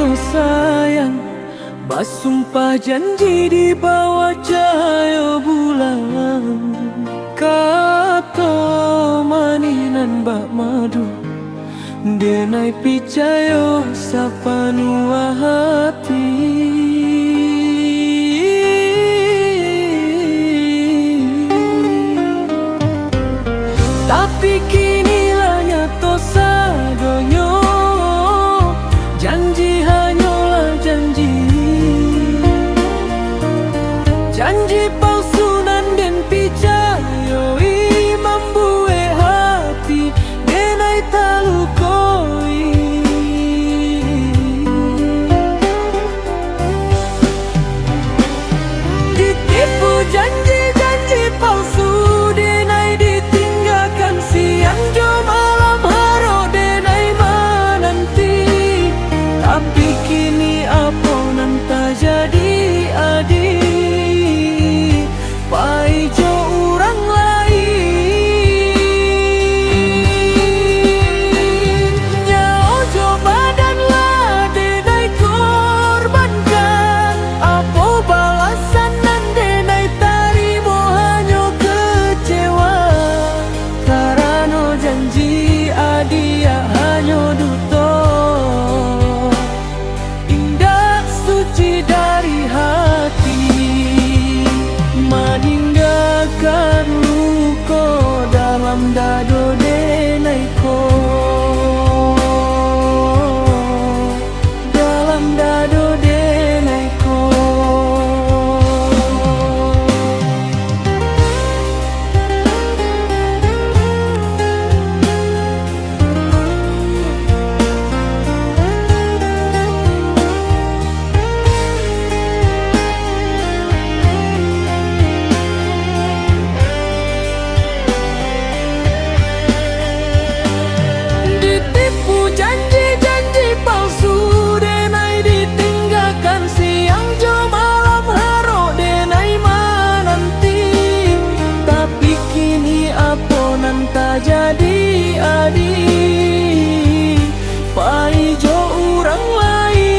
to sayang, basumpah janji di bawah cahaya bulan. Kata maninan bak madu, denai picayo sapanua hati. Tapi kini lah nyato sadonyo, janji hanyalah janji, janji palsu nan den picayo i membuat hati denai talukoi. Ditipu janji-janji palsu denai ditinggalkan siang jo malam haro denai menanti. Tapi kini apa nan tak jadi adi, pai jo orang lain. Nyao jo badan lah denai korbankan, apa balasan nan denai tarimo hanya kecewa. Karena janji adia hanya duto, indah suci dari hati, meninggalkan luka dalam dado denai ko, dalam dado denai ko. Ditipu janji-janji palsu denai ditinggalkan siang jo malam haro denai menanti. Tapi kini apa nan tak jadi adi, pai jo orang lain.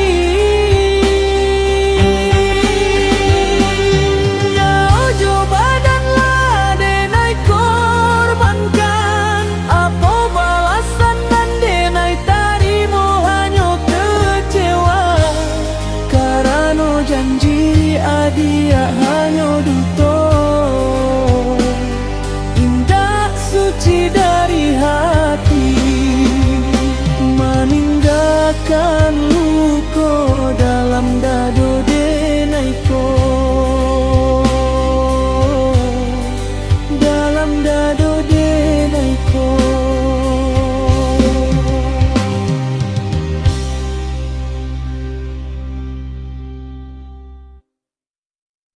Nyao jo badan lah denai korbankan, apa balasan nan denai tarimo hanya kecewa. Karena janji adia hanya duto, indah suci dari hati, meninggalkan luka dalam